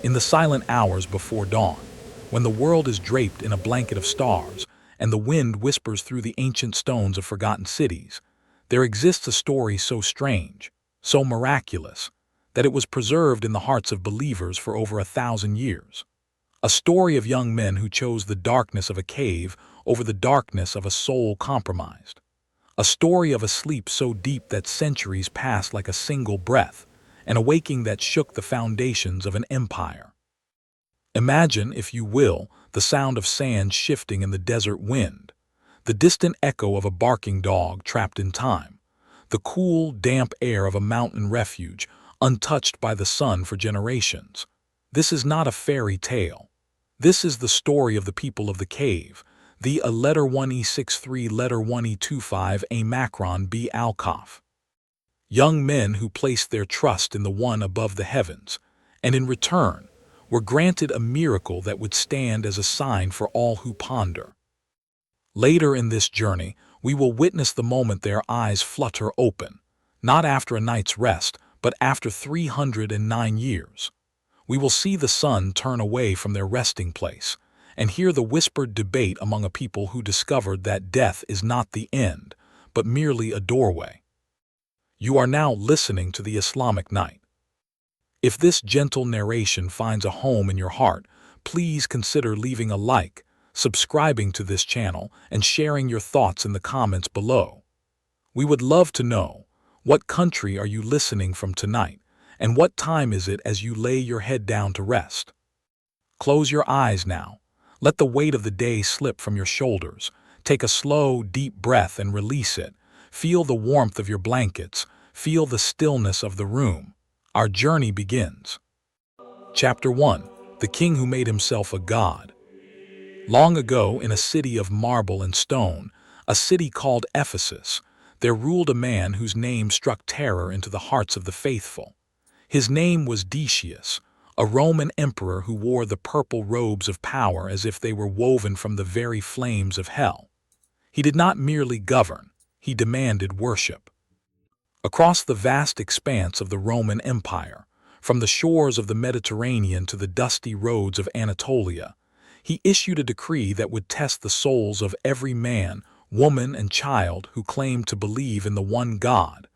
In the silent hours before dawn, when the world is draped in a blanket of stars and the wind whispers through the ancient stones of forgotten cities, there exists a story so strange, so miraculous, that it was preserved in the hearts of believers for over 1,000 years. A story of young men who chose the darkness of a cave over the darkness of a soul compromised. A story of a sleep so deep that centuries passed like a single breath, an awaking that shook the foundations of an empire. Imagine, if you will, the sound of sand shifting in the desert wind, the distant echo of a barking dog trapped in time, the cool, damp air of a mountain refuge, untouched by the sun for generations. This is not a fairy tale. This is the story of the people of the cave, the a letter 1E63 letter 1E25 a Macron B Al-Kahf. Young men who placed their trust in the one above the heavens, and in return were granted a miracle that would stand as a sign for all who ponder. Later in this journey, we will witness the moment their eyes flutter open, not after a night's rest, but after 309 years. We will see the sun turn away from their resting place, and hear the whispered debate among a people who discovered that death is not the end, but merely a doorway. You are now listening to the Islamic Night. If this gentle narration finds a home in your heart, please consider leaving a like, subscribing to this channel, and sharing your thoughts in the comments below. We would love to know, what country are you listening from tonight, and what time is it as you lay your head down to rest? Close your eyes now. Let the weight of the day slip from your shoulders. Take a slow, deep breath and release it. Feel the warmth of your blankets. Feel the stillness of the room. Our journey begins. Chapter 1. The King Who Made Himself a God. Long ago, in a city of marble and stone, a city called Ephesus, there ruled a man whose name struck terror into the hearts of the faithful. His name was Decius, a Roman emperor who wore the purple robes of power as if they were woven from the very flames of hell. He did not merely govern, he demanded worship. Across the vast expanse of the Roman Empire, from the shores of the Mediterranean to the dusty roads of Anatolia, he issued a decree that would test the souls of every man, woman, and child who claimed to believe in the one God,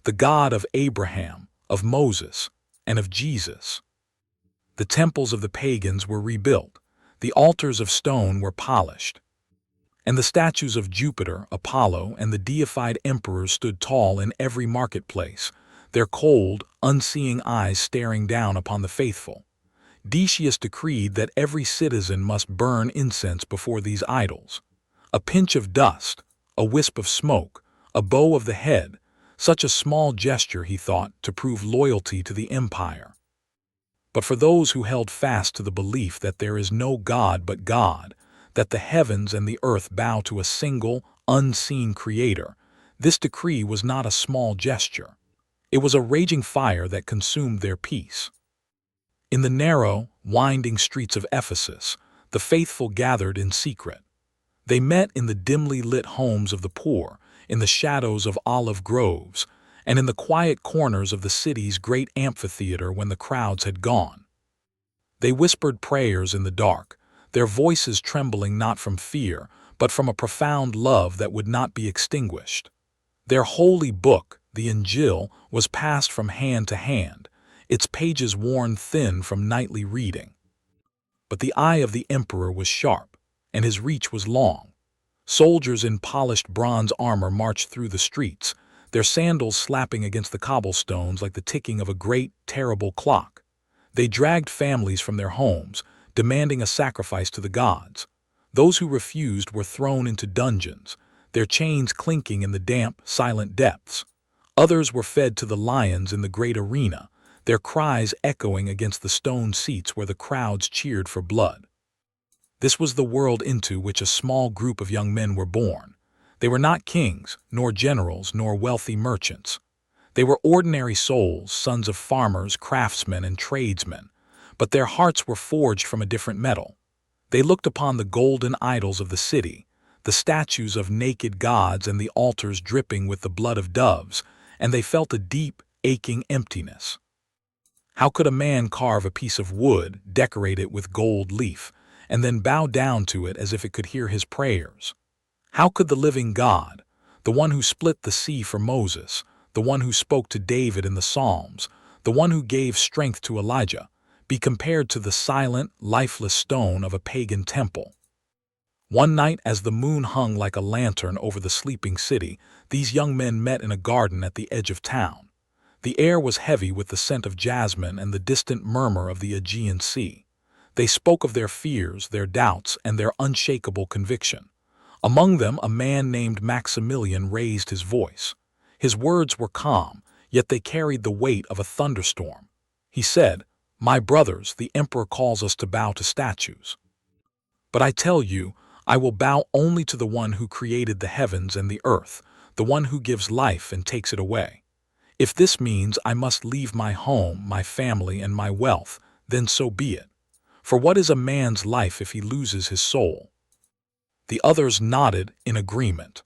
the God of Abraham, of Moses, and of Jesus. The temples of the pagans were rebuilt, the altars of stone were polished, and the statues of Jupiter, Apollo, and the deified emperors stood tall in every marketplace, their cold, unseeing eyes staring down upon the faithful. Decius decreed that every citizen must burn incense before these idols. A pinch of dust, a wisp of smoke, a bow of the head, such a small gesture, he thought, to prove loyalty to the empire. But for those who held fast to the belief that there is no God but God, that the heavens and the earth bow to a single, unseen creator, this decree was not a small gesture. It was a raging fire that consumed their peace. In the narrow, winding streets of Ephesus, the faithful gathered in secret. They met in the dimly lit homes of the poor, in the shadows of olive groves, and in the quiet corners of the city's great amphitheater when the crowds had gone. They whispered prayers in the dark, their voices trembling not from fear, but from a profound love that would not be extinguished. Their holy book, the Injil, was passed from hand to hand, its pages worn thin from nightly reading. But the eye of the emperor was sharp, and his reach was long. Soldiers in polished bronze armor marched through the streets, their sandals slapping against the cobblestones like the ticking of a great, terrible clock. They dragged families from their homes, demanding a sacrifice to the gods. Those who refused were thrown into dungeons, their chains clinking in the damp, silent depths. Others were fed to the lions in the great arena, their cries echoing against the stone seats where the crowds cheered for blood. This was the world into which a small group of young men were born. They were not kings, nor generals, nor wealthy merchants. They were ordinary souls, sons of farmers, craftsmen, and tradesmen, but their hearts were forged from a different metal. They looked upon the golden idols of the city, the statues of naked gods and the altars dripping with the blood of doves, and they felt a deep, aching emptiness. How could a man carve a piece of wood, decorate it with gold leaf, and then bow down to it as if it could hear his prayers? How could the living God, the one who split the sea for Moses, the one who spoke to David in the Psalms, the one who gave strength to Elijah, be compared to the silent, lifeless stone of a pagan temple? One night, as the moon hung like a lantern over the sleeping city, these young men met in a garden at the edge of town. The air was heavy with the scent of jasmine and the distant murmur of the Aegean Sea. They spoke of their fears, their doubts, and their unshakable conviction. Among them, a man named Maximilian raised his voice. His words were calm, yet they carried the weight of a thunderstorm. He said, "My brothers, the emperor calls us to bow to statues. But I tell you, I will bow only to the one who created the heavens and the earth, the one who gives life and takes it away. If this means I must leave my home, my family, and my wealth, then so be it. For what is a man's life if he loses his soul?" The others nodded in agreement.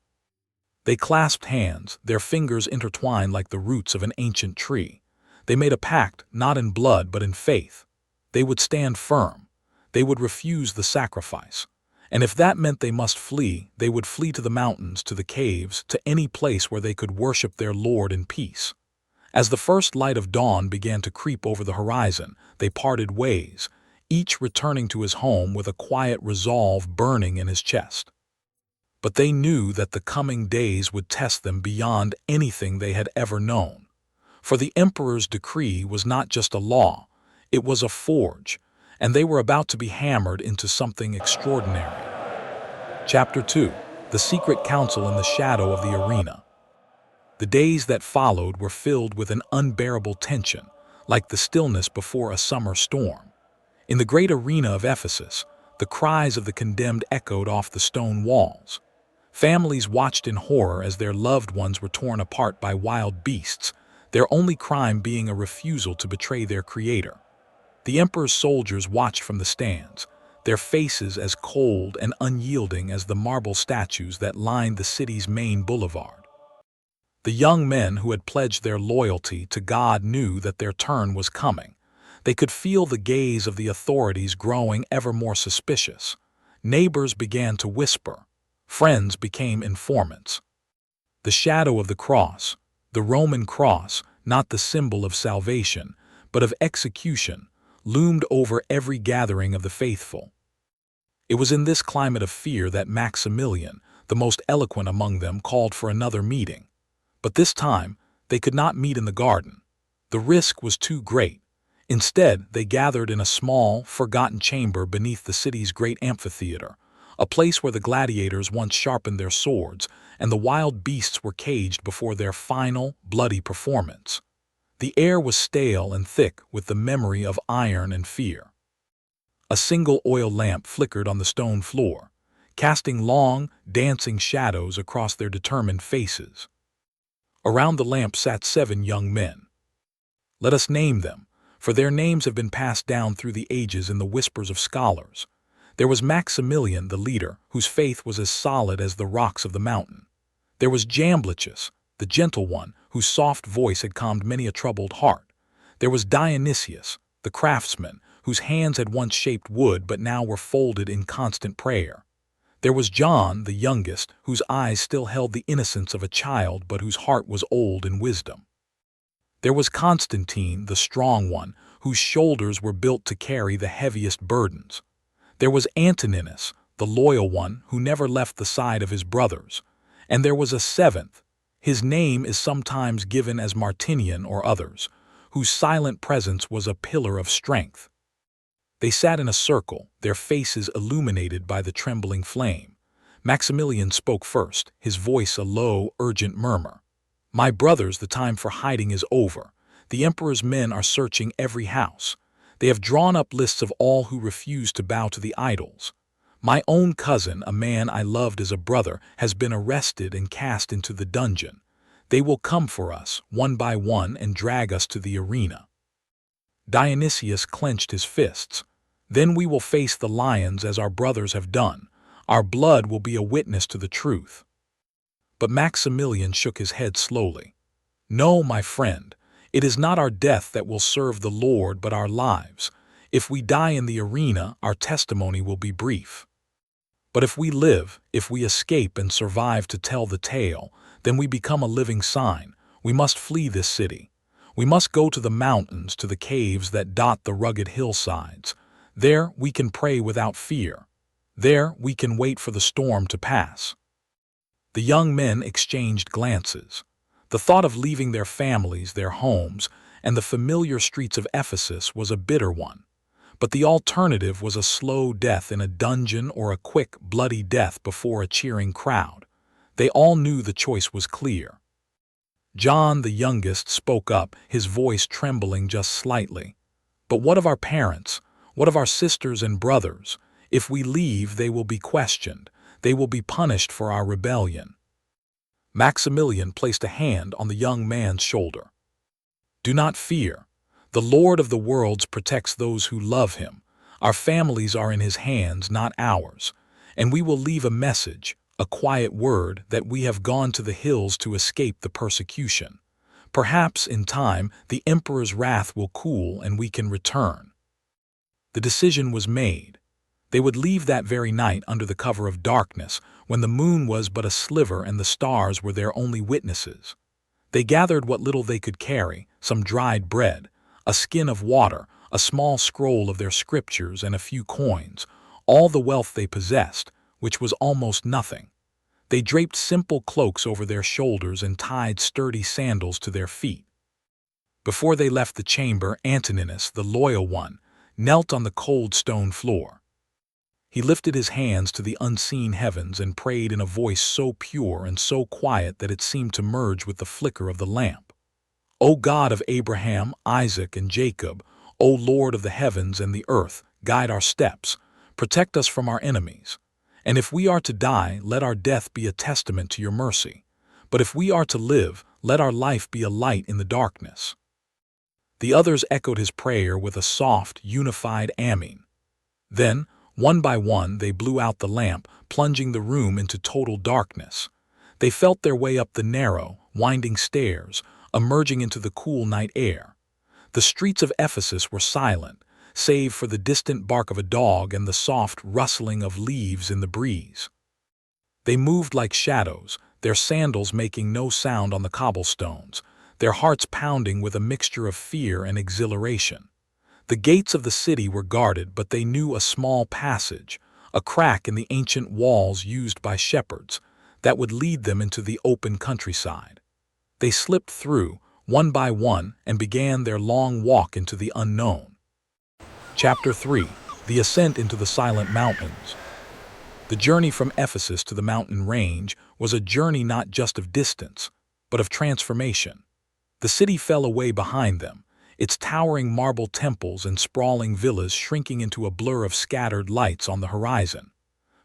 They clasped hands, their fingers intertwined like the roots of an ancient tree. They made a pact, not in blood but in faith. They would stand firm. They would refuse the sacrifice. And if that meant they must flee, they would flee to the mountains, to the caves, to any place where they could worship their Lord in peace. As the first light of dawn began to creep over the horizon, they parted ways, each returning to his home with a quiet resolve burning in his chest. But they knew that the coming days would test them beyond anything they had ever known. For the emperor's decree was not just a law, it was a forge, and they were about to be hammered into something extraordinary. Chapter 2: The Secret Council in the Shadow of the Arena. The days that followed were filled with an unbearable tension, like the stillness before a summer storm. In the great arena of Ephesus, the cries of the condemned echoed off the stone walls. Families watched in horror as their loved ones were torn apart by wild beasts, their only crime being a refusal to betray their creator. The emperor's soldiers watched from the stands, their faces as cold and unyielding as the marble statues that lined the city's main boulevard. The young men who had pledged their loyalty to God knew that their turn was coming. They could feel the gaze of the authorities growing ever more suspicious. Neighbors began to whisper. Friends became informants. The shadow of the cross, the Roman cross, not the symbol of salvation, but of execution, loomed over every gathering of the faithful. It was in this climate of fear that Maximilian, the most eloquent among them, called for another meeting. But this time, they could not meet in the garden. The risk was too great. Instead, they gathered in a small, forgotten chamber beneath the city's great amphitheater, a place where the gladiators once sharpened their swords and the wild beasts were caged before their final, bloody performance. The air was stale and thick with the memory of iron and fear. A single oil lamp flickered on the stone floor, casting long, dancing shadows across their determined faces. Around the lamp sat 7 young men. Let us name them, for their names have been passed down through the ages in the whispers of scholars. There was Maximilian, the leader, whose faith was as solid as the rocks of the mountain. There was Jamblichus, the gentle one, whose soft voice had calmed many a troubled heart. There was Dionysius, the craftsman, whose hands had once shaped wood but now were folded in constant prayer. There was John, the youngest, whose eyes still held the innocence of a child but whose heart was old in wisdom. There was Constantine, the strong one, whose shoulders were built to carry the heaviest burdens. There was Antoninus, the loyal one, who never left the side of his brothers. And there was a 7th. His name is sometimes given as Martinian or others, whose silent presence was a pillar of strength. They sat in a circle, their faces illuminated by the trembling flame. Maximilian spoke first, his voice a low, urgent murmur. "My brothers, the time for hiding is over. The emperor's men are searching every house. They have drawn up lists of all who refuse to bow to the idols. My own cousin, a man I loved as a brother, has been arrested and cast into the dungeon. They will come for us, one by one, and drag us to the arena." Dionysius clenched his fists. "Then we will face the lions as our brothers have done. Our blood will be a witness to the truth." But Maximilian shook his head slowly. "No, my friend. It is not our death that will serve the Lord, but our lives. If we die in the arena, our testimony will be brief. But if we live, if we escape and survive to tell the tale, then we become a living sign. We must flee this city. We must go to the mountains, to the caves that dot the rugged hillsides. There we can pray without fear. There we can wait for the storm to pass. The young men exchanged glances. The thought of leaving their families, their homes, and the familiar streets of Ephesus was a bitter one. But the alternative was a slow death in a dungeon or a quick, bloody death before a cheering crowd. They all knew the choice was clear. John, the youngest, spoke up, his voice trembling just slightly. "But what of our parents? What of our sisters and brothers? If we leave, they will be questioned. They will be punished for our rebellion." Maximilian placed a hand on the young man's shoulder. "Do not fear. The Lord of the worlds protects those who love him. Our families are in his hands, not ours. And we will leave a message, a quiet word, that we have gone to the hills to escape the persecution. Perhaps, in time, the emperor's wrath will cool and we can return." The decision was made. They would leave that very night under the cover of darkness, when the moon was but a sliver and the stars were their only witnesses. They gathered what little they could carry, some dried bread, a skin of water, a small scroll of their scriptures, and a few coins, all the wealth they possessed, which was almost nothing. They draped simple cloaks over their shoulders and tied sturdy sandals to their feet. Before they left the chamber, Antoninus, the loyal one, knelt on the cold stone floor. He lifted his hands to the unseen heavens and prayed in a voice so pure and so quiet that it seemed to merge with the flicker of the lamp. "O God of Abraham, Isaac, and Jacob, O Lord of the heavens and the earth, guide our steps, protect us from our enemies. And if we are to die, let our death be a testament to your mercy. But if we are to live, let our life be a light in the darkness." The others echoed his prayer with a soft, unified Amen. Then, one by one, they blew out the lamp, plunging the room into total darkness. They felt their way up the narrow, winding stairs, emerging into the cool night air. The streets of Ephesus were silent, save for the distant bark of a dog and the soft rustling of leaves in the breeze. They moved like shadows, their sandals making no sound on the cobblestones, their hearts pounding with a mixture of fear and exhilaration. The gates of the city were guarded, but they knew a small passage, a crack in the ancient walls used by shepherds, that would lead them into the open countryside. They slipped through, one by one, and began their long walk into the unknown. Chapter 3. The Ascent into the Silent Mountains. The journey from Ephesus to the mountain range was a journey not just of distance, but of transformation. The city fell away behind them, its towering marble temples and sprawling villas shrinking into a blur of scattered lights on the horizon.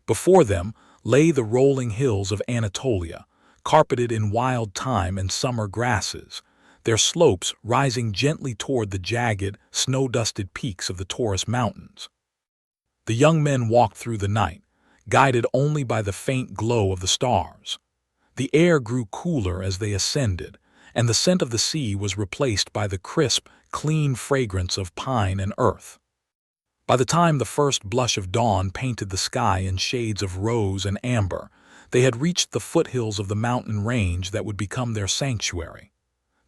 Before them lay the rolling hills of Anatolia, carpeted in wild thyme and summer grasses, their slopes rising gently toward the jagged, snow-dusted peaks of the Taurus Mountains. The young men walked through the night, guided only by the faint glow of the stars. The air grew cooler as they ascended, and the scent of the sea was replaced by the crisp, clean fragrance of pine and earth. By the time the first blush of dawn painted the sky in shades of rose and amber, they had reached the foothills of the mountain range that would become their sanctuary.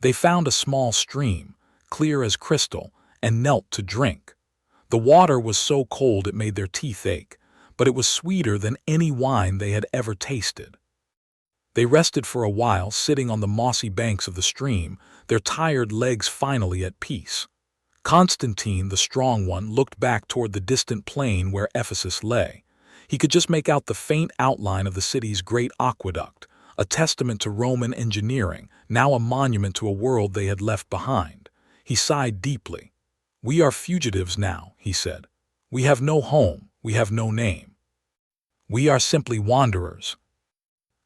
They found a small stream, clear as crystal, and knelt to drink. The water was so cold it made their teeth ache, but it was sweeter than any wine they had ever tasted. They rested for a while, sitting on the mossy banks of the stream, their tired legs finally at peace. Constantine, the strong one, looked back toward the distant plain where Ephesus lay. He could just make out the faint outline of the city's great aqueduct, a testament to Roman engineering, now a monument to a world they had left behind. He sighed deeply. "We are fugitives now," he said. "We have no home, we have no name. We are simply wanderers."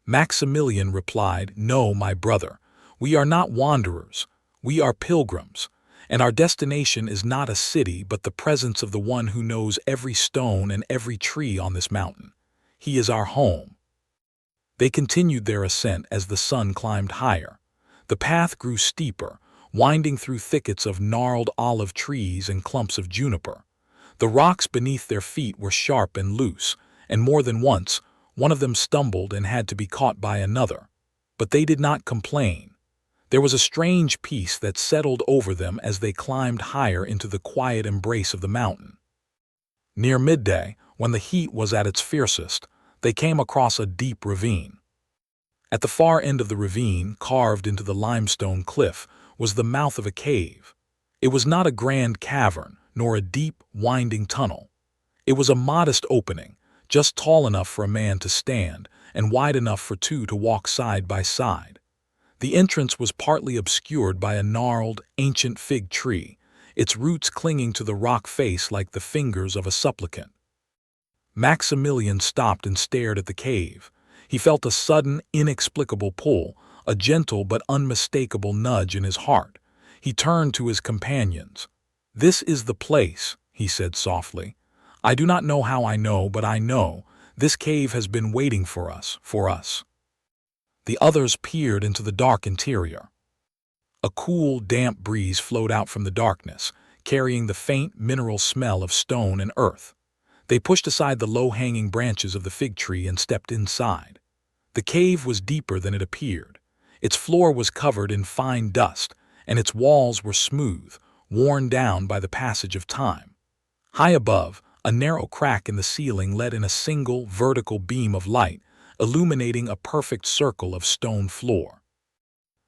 Maximilian replied, "No, my brother, we are not wanderers, we are pilgrims, and our destination is not a city but the presence of the one who knows every stone and every tree on this mountain. He is our home." They continued their ascent as the sun climbed higher. The path grew steeper, winding through thickets of gnarled olive trees and clumps of juniper. The rocks beneath their feet were sharp and loose, and more than once, one of them stumbled and had to be caught by another. But they did not complain. There was a strange peace that settled over them as they climbed higher into the quiet embrace of the mountain. Near midday, when the heat was at its fiercest, they came across a deep ravine. At the far end of the ravine, carved into the limestone cliff, was the mouth of a cave. It was not a grand cavern, nor a deep, winding tunnel. It was a modest opening, just tall enough for a man to stand, and wide enough for two to walk side by side. The entrance was partly obscured by a gnarled, ancient fig tree, its roots clinging to the rock face like the fingers of a supplicant. Maximilian stopped and stared at the cave. He felt a sudden, inexplicable pull, a gentle but unmistakable nudge in his heart. He turned to his companions. "This is the place," he said softly. "I do not know how I know, but I know. This cave has been waiting for us. The others peered into the dark interior. A cool, damp breeze flowed out from the darkness, carrying the faint, mineral smell of stone and earth. They pushed aside the low-hanging branches of the fig tree and stepped inside. The cave was deeper than it appeared. Its floor was covered in fine dust, and its walls were smooth, worn down by the passage of time. High above, a narrow crack in the ceiling let in a single, vertical beam of light, illuminating a perfect circle of stone floor.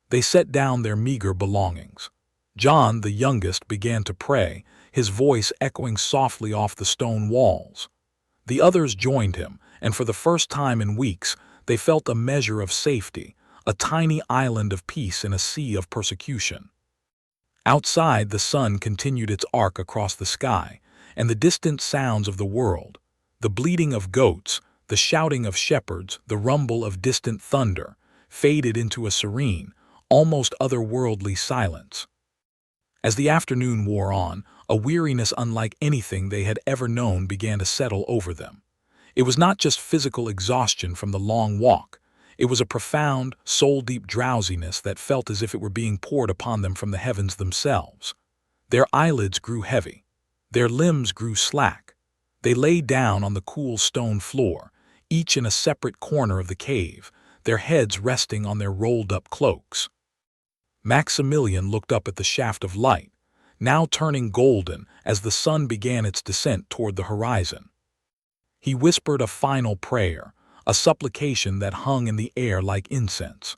They set down their meager belongings. John, the youngest, began to pray, his voice echoing softly off the stone walls. The others joined him, and for the first time in weeks, they felt a measure of safety, a tiny island of peace in a sea of persecution. Outside, the sun continued its arc across the sky, and the distant sounds of the world, the bleating of goats, the shouting of shepherds, the rumble of distant thunder, faded into a serene, almost otherworldly silence. As the afternoon wore on, a weariness unlike anything they had ever known began to settle over them. It was not just physical exhaustion from the long walk. It was a profound, soul-deep drowsiness that felt as if it were being poured upon them from the heavens themselves. Their eyelids grew heavy. Their limbs grew slack. They lay down on the cool stone floor, each in a separate corner of the cave, their heads resting on their rolled-up cloaks. Maximilian looked up at the shaft of light, now turning golden as the sun began its descent toward the horizon. He whispered a final prayer, a supplication that hung in the air like incense.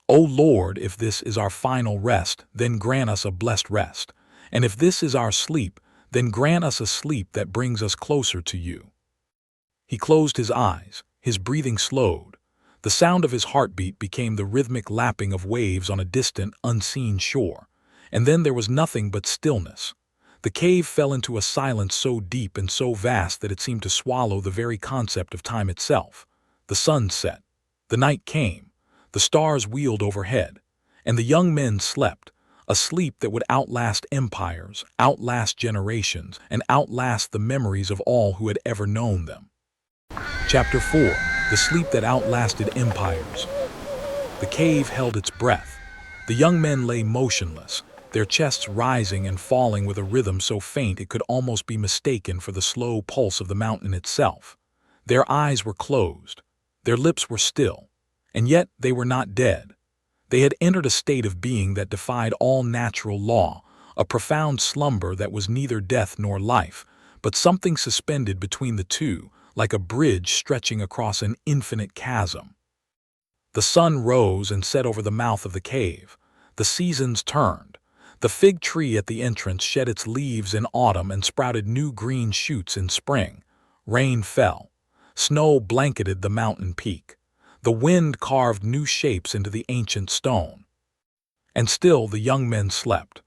"O Lord, if this is our final rest, then grant us a blessed rest. And if this is our sleep, then grant us a sleep that brings us closer to you." He closed his eyes, his breathing slowed. The sound of his heartbeat became the rhythmic lapping of waves on a distant, unseen shore. And then there was nothing but stillness. The cave fell into a silence so deep and so vast that it seemed to swallow the very concept of time itself. The sun set. The night came. The stars wheeled overhead. And the young men slept, a sleep that would outlast empires, outlast generations, and outlast the memories of all who had ever known them. Chapter 4. The Sleep That Outlasted Empires. The cave held its breath. The young men lay motionless, their chests rising and falling with a rhythm so faint it could almost be mistaken for the slow pulse of the mountain itself. Their eyes were closed. Their lips were still. And yet they were not dead. They had entered a state of being that defied all natural law, a profound slumber that was neither death nor life, but something suspended between the two, like a bridge stretching across an infinite chasm. The sun rose and set over the mouth of the cave. The seasons turned. The fig tree at the entrance shed its leaves in autumn and sprouted new green shoots in spring. Rain fell. Snow blanketed the mountain peak. The wind carved new shapes into the ancient stone. And still the young men slept.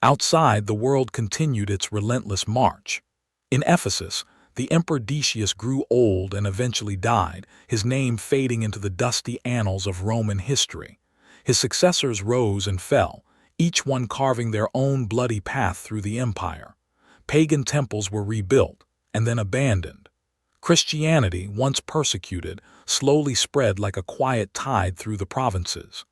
Outside, the world continued its relentless march. In Ephesus, the Emperor Decius grew old and eventually died, his name fading into the dusty annals of Roman history. His successors rose and fell, each one carving their own bloody path through the empire. Pagan temples were rebuilt and then abandoned. Christianity, once persecuted, slowly spread like a quiet tide through the provinces.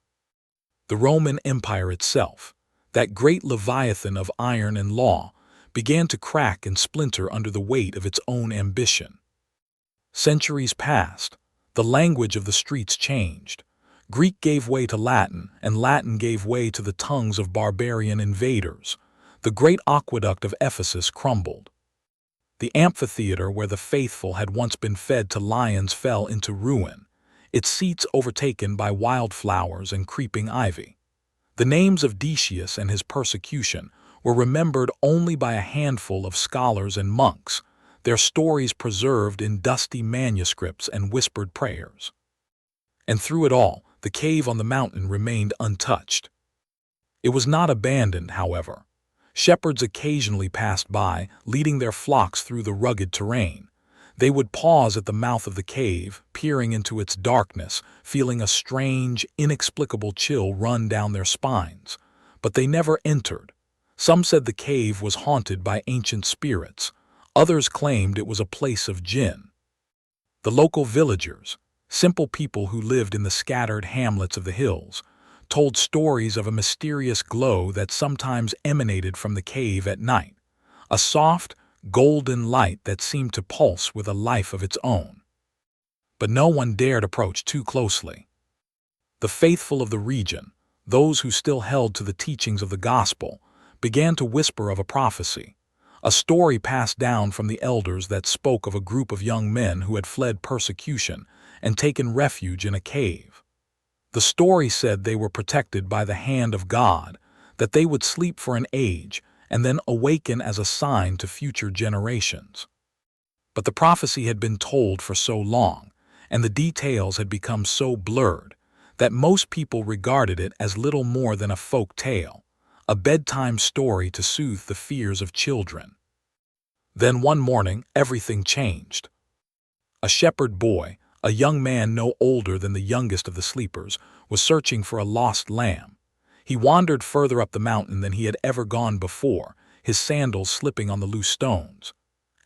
The Roman Empire itself, That great leviathan of iron and law began to crack and splinter under the weight of its own ambition. Centuries passed. The language of the streets changed. Greek gave way to Latin, and Latin gave way to the tongues of barbarian invaders. The great aqueduct of Ephesus crumbled. The amphitheater where the faithful had once been fed to lions fell into ruin, its seats overtaken by wildflowers and creeping ivy. The names of Decius and his persecution were remembered only by a handful of scholars and monks, their stories preserved in dusty manuscripts and whispered prayers. And through it all, the cave on the mountain remained untouched. It was not abandoned, however. Shepherds occasionally passed by, leading their flocks through the rugged terrain. They would pause at the mouth of the cave, peering into its darkness, feeling a strange, inexplicable chill run down their spines. But they never entered. Some said the cave was haunted by ancient spirits. Others claimed it was a place of jinn. The local villagers, simple people who lived in the scattered hamlets of the hills, told stories of a mysterious glow that sometimes emanated from the cave at night, a soft, golden light that seemed to pulse with a life of its own. But no one dared approach too closely. The faithful of the region, those who still held to the teachings of the gospel, began to whisper of a prophecy, a story passed down from the elders that spoke of a group of young men who had fled persecution and taken refuge in a cave. The story said they were protected by the hand of God, that they would sleep for an age and then awaken as a sign to future generations. But the prophecy had been told for so long, and the details had become so blurred, that most people regarded it as little more than a folk tale, a bedtime story to soothe the fears of children. Then one morning, everything changed. A shepherd boy, a young man no older than the youngest of the sleepers, was searching for a lost lamb. He wandered further up the mountain than he had ever gone before, his sandals slipping on the loose stones.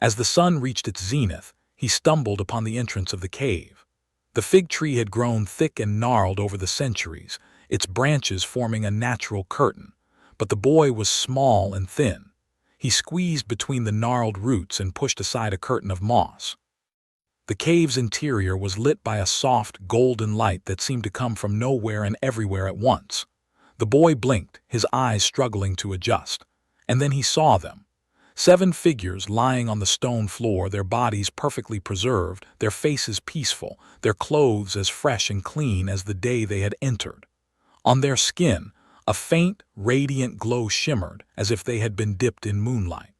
As the sun reached its zenith, he stumbled upon the entrance of the cave. The fig tree had grown thick and gnarled over the centuries, its branches forming a natural curtain, but the boy was small and thin. He squeezed between the gnarled roots and pushed aside a curtain of moss. The cave's interior was lit by a soft, golden light that seemed to come from nowhere and everywhere at once. The boy blinked, his eyes struggling to adjust. And then he saw them. 7 figures lying on the stone floor, their bodies perfectly preserved, their faces peaceful, their clothes as fresh and clean as the day they had entered. On their skin, a faint, radiant glow shimmered, as if they had been dipped in moonlight.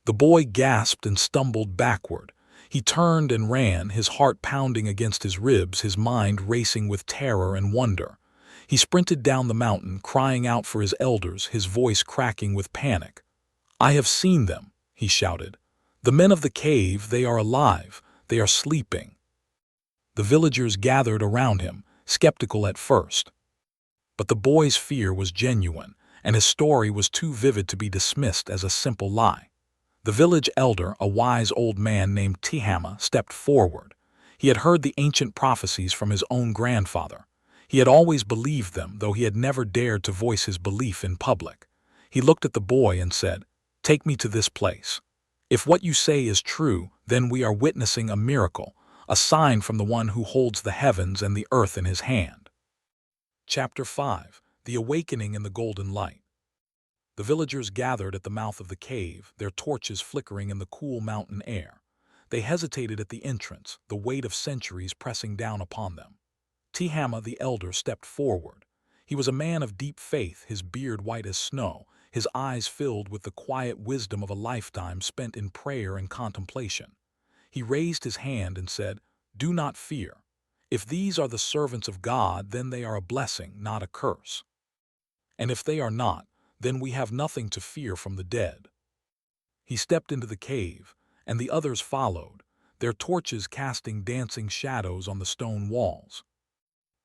The boy gasped and stumbled backward. He turned and ran, his heart pounding against his ribs, his mind racing with terror and wonder. He sprinted down the mountain, crying out for his elders, his voice cracking with panic. "I have seen them," he shouted. "The men of the cave, they are alive. They are sleeping." The villagers gathered around him, skeptical at first. But the boy's fear was genuine, and his story was too vivid to be dismissed as a simple lie. The village elder, a wise old man named Tihama, stepped forward. He had heard the ancient prophecies from his own grandfather. He had always believed them, though he had never dared to voice his belief in public. He looked at the boy and said, "Take me to this place. If what you say is true, then we are witnessing a miracle, a sign from the one who holds the heavens and the earth in his hand." Chapter 5. The Awakening in the Golden Light. The villagers gathered at the mouth of the cave, their torches flickering in the cool mountain air. They hesitated at the entrance, the weight of centuries pressing down upon them. Tihama the elder stepped forward. He was a man of deep faith, his beard white as snow, his eyes filled with the quiet wisdom of a lifetime spent in prayer and contemplation. He raised his hand and said, "Do not fear. If these are the servants of God, then they are a blessing, not a curse. And if they are not, then we have nothing to fear from the dead." He stepped into the cave, and the others followed, their torches casting dancing shadows on the stone walls.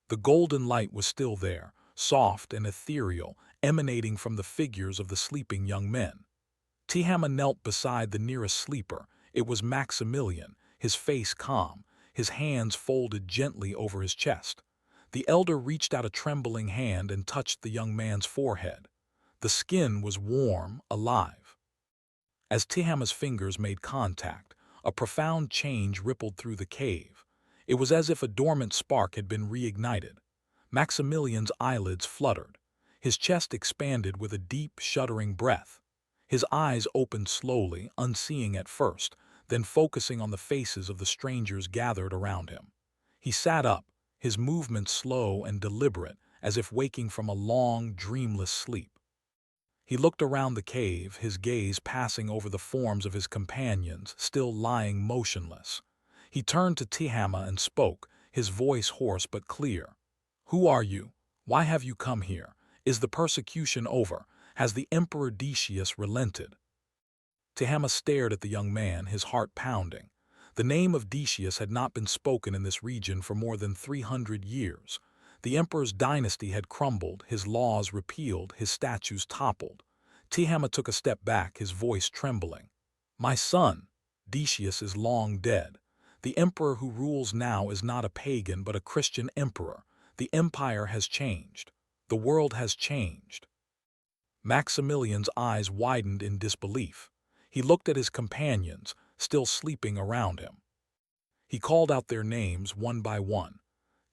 The golden light was still there, soft and ethereal, emanating from the figures of the sleeping young men. Tihama knelt beside the nearest sleeper. It was Maximilian, his face calm, his hands folded gently over his chest. The elder reached out a trembling hand and touched the young man's forehead. The skin was warm, alive. As Tihama's fingers made contact, a profound change rippled through the cave. It was as if a dormant spark had been reignited. Maximilian's eyelids fluttered. His chest expanded with a deep, shuddering breath. His eyes opened slowly, unseeing at first, then focusing on the faces of the strangers gathered around him. He sat up, his movements slow and deliberate, as if waking from a long, dreamless sleep. He looked around the cave, his gaze passing over the forms of his companions, still lying motionless. He turned to Tihama and spoke, his voice hoarse but clear. "Who are you? Why have you come here? Is the persecution over? Has the Emperor Decius relented?" Tihama stared at the young man, his heart pounding. The name of Decius had not been spoken in this region for more than 300 years. The emperor's dynasty had crumbled, his laws repealed, his statues toppled. Tihama took a step back, his voice trembling. "My son, Decius is long dead. The emperor who rules now is not a pagan but a Christian emperor. The empire has changed. The world has changed." Maximilian's eyes widened in disbelief. He looked at his companions, still sleeping around him. He called out their names one by one.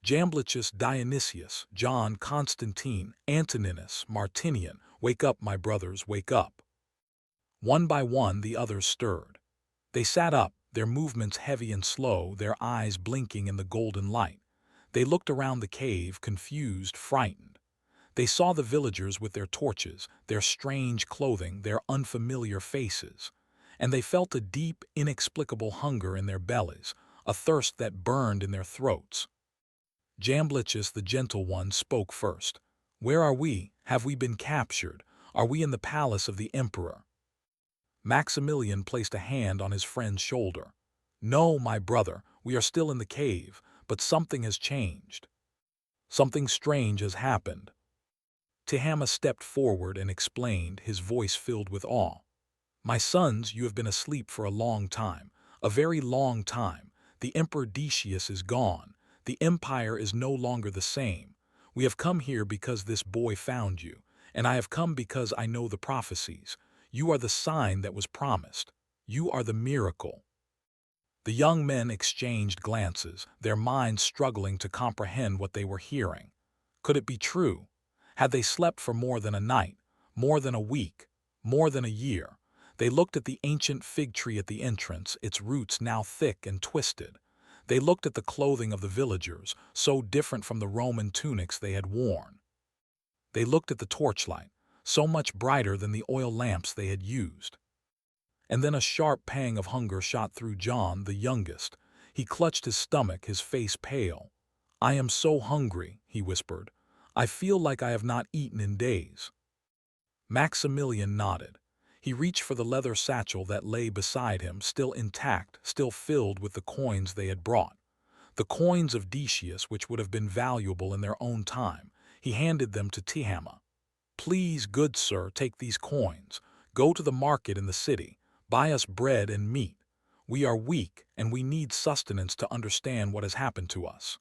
Jamblichus, Dionysius, John, Constantine, Antoninus, Martinian, "Wake up, my brothers, wake up." One by one the others stirred. They sat up, their movements heavy and slow, their eyes blinking in the golden light. They looked around the cave, confused, frightened. They saw the villagers with their torches, their strange clothing, their unfamiliar faces. And they felt a deep, inexplicable hunger in their bellies, a thirst that burned in their throats. Jamblichus, the gentle one, spoke first. "Where are we? Have we been captured? Are we in the palace of the emperor?" Maximilian placed a hand on his friend's shoulder. "No, my brother, we are still in the cave, but something has changed. Something strange has happened." Tihama stepped forward and explained, his voice filled with awe. "My sons, you have been asleep for a long time, a very long time. The Emperor Decius is gone. The empire is no longer the same. We have come here because this boy found you, and I have come because I know the prophecies. You are the sign that was promised. You are the miracle." The young men exchanged glances, their minds struggling to comprehend what they were hearing. Could it be true? Had they slept for more than a night, more than a week, more than a year? They looked at the ancient fig tree at the entrance, its roots now thick and twisted. They looked at the clothing of the villagers, so different from the Roman tunics they had worn. They looked at the torchlight, so much brighter than the oil lamps they had used. And then a sharp pang of hunger shot through John, the youngest. He clutched his stomach, his face pale. "I am so hungry," he whispered. "I feel like I have not eaten in days." Maximilian nodded. He reached for the leather satchel that lay beside him, still intact, still filled with the coins they had brought. The coins of Decius, which would have been valuable in their own time. He handed them to Tihama. "Please, good sir, take these coins. Go to the market in the city. Buy us bread and meat. We are weak, and we need sustenance to understand what has happened to us."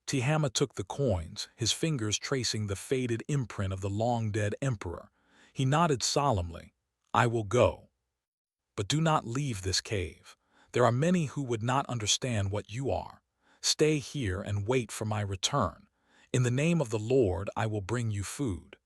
Tihama took the coins, his fingers tracing the faded imprint of the long-dead emperor. He nodded solemnly. "I will go. But do not leave this cave. There are many who would not understand what you are. Stay here and wait for my return. In the name of the Lord, I will bring you food."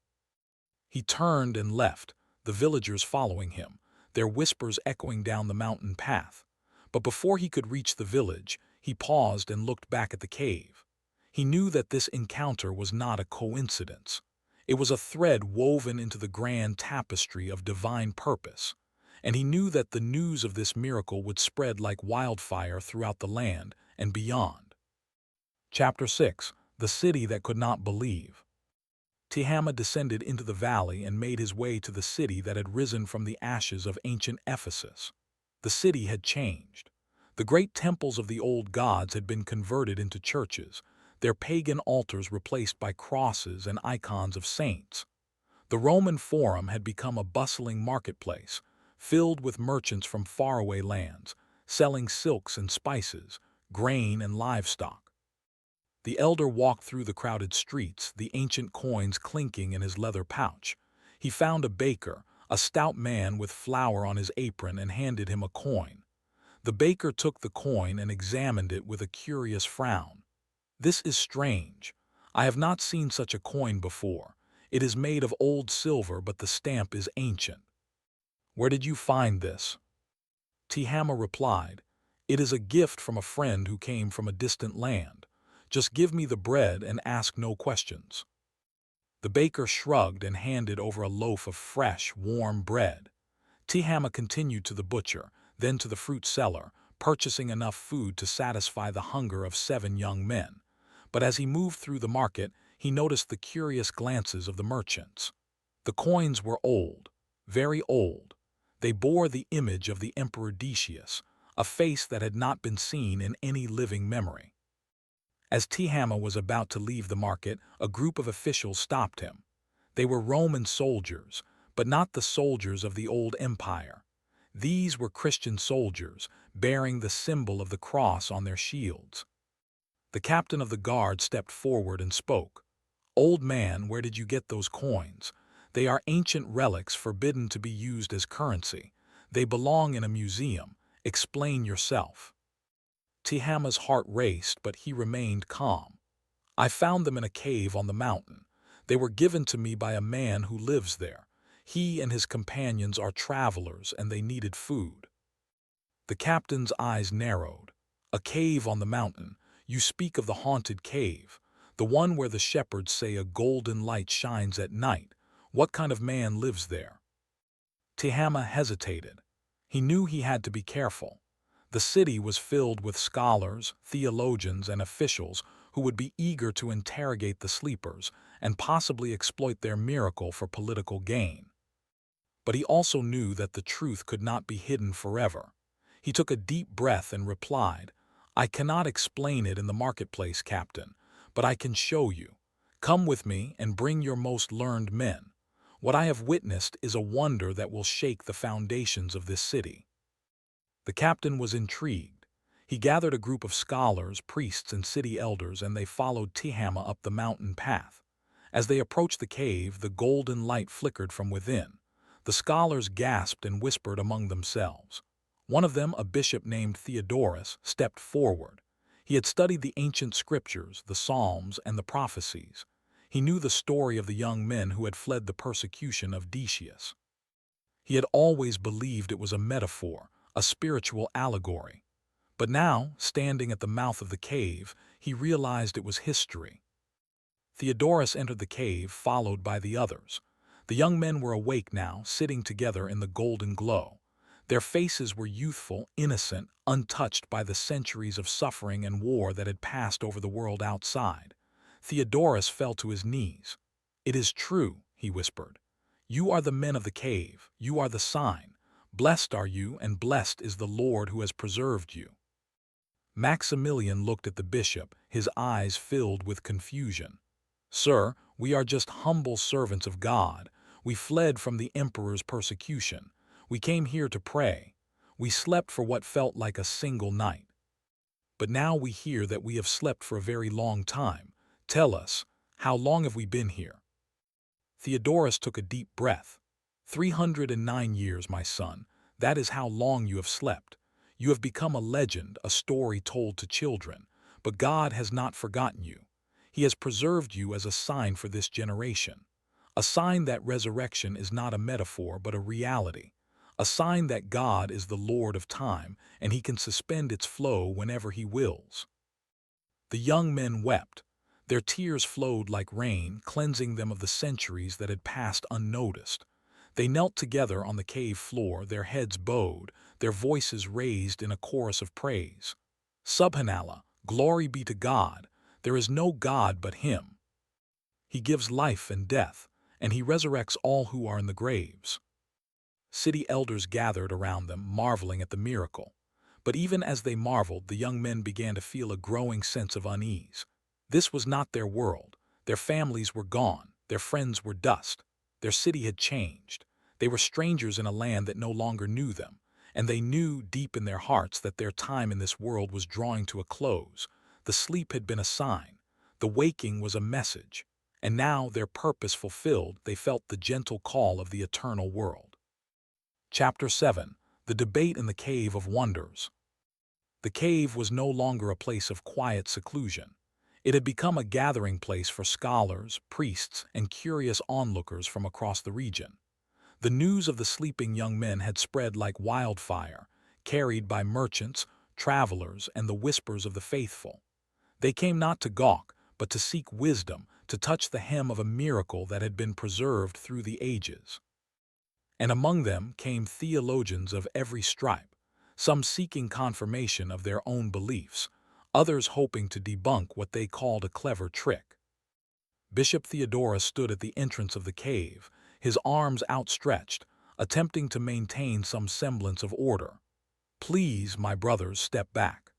He turned and left, the villagers following him, their whispers echoing down the mountain path. But before he could reach the village, he paused and looked back at the cave. He knew that this encounter was not a coincidence. It was a thread woven into the grand tapestry of divine purpose. And he knew that the news of this miracle would spread like wildfire throughout the land and beyond. Chapter 6. The City That Could Not Believe. Tihama descended into the valley and made his way to the city that had risen from the ashes of ancient Ephesus. The city had changed. The great temples of the old gods had been converted into churches, their pagan altars replaced by crosses and icons of saints. The Roman Forum had become a bustling marketplace, filled with merchants from faraway lands, selling silks and spices, grain and livestock. The elder walked through the crowded streets, the ancient coins clinking in his leather pouch. He found a baker, a stout man with flour on his apron, and handed him a coin. The baker took the coin and examined it with a curious frown. "This is strange. I have not seen such a coin before. It is made of old silver, but the stamp is ancient." "Where did you find this?" Tihama replied, "It is a gift from a friend who came from a distant land. Just give me the bread and ask no questions." The baker shrugged and handed over a loaf of fresh, warm bread. Tihama continued to the butcher, then to the fruit seller, purchasing enough food to satisfy the hunger of 7 young men. But as he moved through the market, he noticed the curious glances of the merchants. The coins were old, very old. They bore the image of the Emperor Decius, a face that had not been seen in any living memory. As Tihama was about to leave the market, a group of officials stopped him. They were Roman soldiers, but not the soldiers of the old empire. These were Christian soldiers, bearing the symbol of the cross on their shields. The captain of the guard stepped forward and spoke. "Old man, where did you get those coins? They are ancient relics forbidden to be used as currency. They belong in a museum. Explain yourself." Tihama's heart raced, but he remained calm. "I found them in a cave on the mountain. They were given to me by a man who lives there. He and his companions are travelers and they needed food." The captain's eyes narrowed. "A cave on the mountain? You speak of the haunted cave, the one where the shepherds say a golden light shines at night. What kind of man lives there?" Tihama hesitated. He knew he had to be careful. The city was filled with scholars, theologians, and officials who would be eager to interrogate the sleepers and possibly exploit their miracle for political gain. But he also knew that the truth could not be hidden forever. He took a deep breath and replied, "I cannot explain it in the marketplace, Captain, but I can show you. Come with me and bring your most learned men. What I have witnessed is a wonder that will shake the foundations of this city." The captain was intrigued. He gathered a group of scholars, priests, and city elders, and they followed Tihama up the mountain path. As they approached the cave, the golden light flickered from within. The scholars gasped and whispered among themselves. One of them, a bishop named Theodorus, stepped forward. He had studied the ancient scriptures, the Psalms, and the prophecies. He knew the story of the young men who had fled the persecution of Decius. He had always believed it was a metaphor, a spiritual allegory. But now, standing at the mouth of the cave, he realized it was history. Theodorus entered the cave, followed by the others. The young men were awake now, sitting together in the golden glow. Their faces were youthful, innocent, untouched by the centuries of suffering and war that had passed over the world outside. Theodorus fell to his knees. "It is true," he whispered. "You are the men of the cave. You are the sign. Blessed are you, and blessed is the Lord who has preserved you." Maximilian looked at the bishop, his eyes filled with confusion. "Sir, we are just humble servants of God. We fled from the emperor's persecution. We came here to pray. We slept for what felt like a single night. But now we hear that we have slept for a very long time. Tell us, how long have we been here?" Theodorus took a deep breath. 309 years, my son. That is how long you have slept. You have become a legend, a story told to children. But God has not forgotten you. He has preserved you as a sign for this generation. A sign that resurrection is not a metaphor but a reality. A sign that God is the Lord of time and He can suspend its flow whenever He wills. The young men wept. Their tears flowed like rain, cleansing them of the centuries that had passed unnoticed. They knelt together on the cave floor, their heads bowed, their voices raised in a chorus of praise. Subhanallah, glory be to God, there is no God but Him. He gives life and death, and He resurrects all who are in the graves. City elders gathered around them, marveling at the miracle. But even as they marveled, the young men began to feel a growing sense of unease. This was not their world. Their families were gone. Their friends were dust. Their city had changed. They were strangers in a land that no longer knew them, and they knew deep in their hearts that their time in this world was drawing to a close. The sleep had been a sign. The waking was a message. and now, their purpose fulfilled, they felt the gentle call of the eternal world. Chapter 7. The Debate in the Cave of Wonders. The cave was no longer a place of quiet seclusion. It had become a gathering place for scholars, priests, and curious onlookers from across the region. The news of the sleeping young men had spread like wildfire, carried by merchants, travelers, and the whispers of the faithful. They came not to gawk, but to seek wisdom, to touch the hem of a miracle that had been preserved through the ages. And among them came theologians of every stripe, some seeking confirmation of their own beliefs, others hoping to debunk what they called a clever trick. Bishop Theodorus stood at the entrance of the cave, his arms outstretched, attempting to maintain some semblance of order. "Please, my brothers, step back.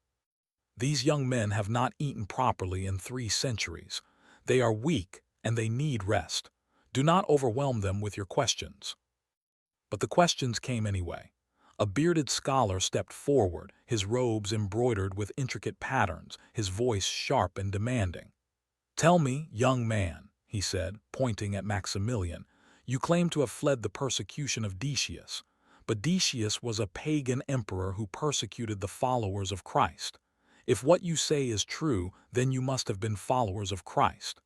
These young men have not eaten properly in 3 centuries. They are weak, and they need rest. Do not overwhelm them with your questions." But the questions came anyway. A bearded scholar stepped forward, his robes embroidered with intricate patterns, his voice sharp and demanding. "Tell me, young man," he said, pointing at Maximilian, "you claim to have fled the persecution of Decius, but Decius was a pagan emperor who persecuted the followers of Christ. If what you say is true, then you must have been followers of Christ.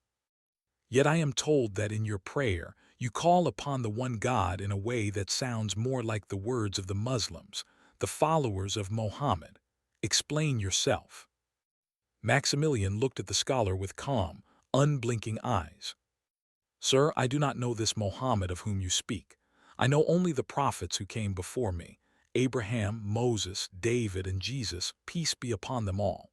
Yet I am told that in your prayer, you call upon the one God in a way that sounds more like the words of the Muslims, the followers of Mohammed. Explain yourself." Maximilian looked at the scholar with calm, unblinking eyes. "Sir, I do not know this Mohammed of whom you speak. I know only the prophets who came before me, Abraham, Moses, David, and Jesus, peace be upon them all.